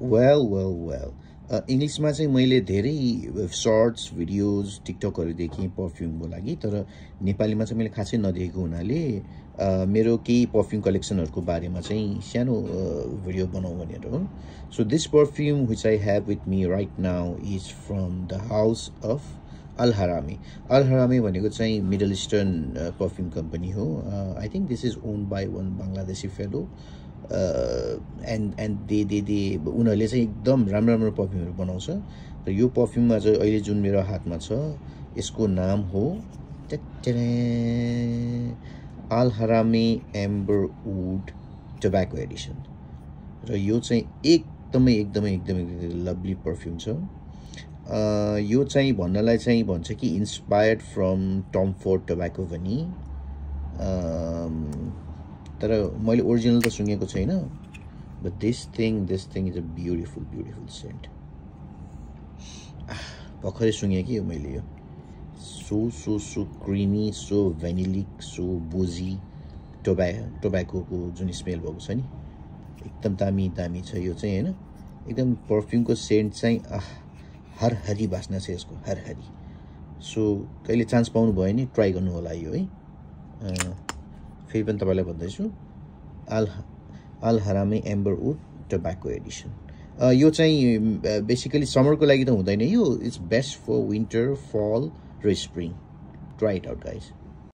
Well. इङ्ग्लिसमा चाहिँ मैले धेरै सर्ट्स भिडियोज टिकटकहरू देखेँ पर्फ्युमको लागि, तर नेपालीमा चाहिँ मैले खासै नदेखेको हुनाले मेरो केही पर्फ्युम कलेक्सनहरूको बारेमा चाहिँ सानो भिडियो बनाऊ भनेर हो. So this perfume which I have with me right now is from the house of Al Haramain. Al Haramain भनेको चाहिँ मिडल इस्टर्न पर्फ्युम कम्पनी हो. I think this is owned by one Bangladeshi fellow. And they उनीहरूले चाहिँ एकदम राम्रो पर्फ्युमहरू बनाउँछ. र यो पर्फ्युममा चाहिँ अहिले जुन मेरो हातमा छ यसको नाम हो अल हरामी एम्बर वुड टोब्याको एडिसन. र यो चाहिँ एकदमै लभली पर्फ्युम छ. यो चाहिँ भन्नलाई चाहिँ भन्छ कि inspired from Tom Ford tobacco भनी, तर मैले ओरिजिनल त सुनेको छैन. But this thing is a beautiful scent. भर्खरै सुने कि मैले यो so creamy, so vanillic, so boozy टोब्याकोको जुन स्मेल भएको छ नि, एकदम दामी छ यो चाहिँ होइन. एकदम पर्फ्युमको सेन्ट चाहिँ हरहरी बास्ना छ यसको, हरहरी. सो कहिले चान्स पाउनु भयो नि ट्राई गर्नु होला यो है. फेरि पनि तपाईँलाई भन्दैछु अल हरामी एम्बर वुड टोब्याको एडिसन. यो चाहिँ बेसिकली समरको लागि त हुँदैन यो. इट्स बेस्ट फर विन्टर, फल र spring. Try it out guys.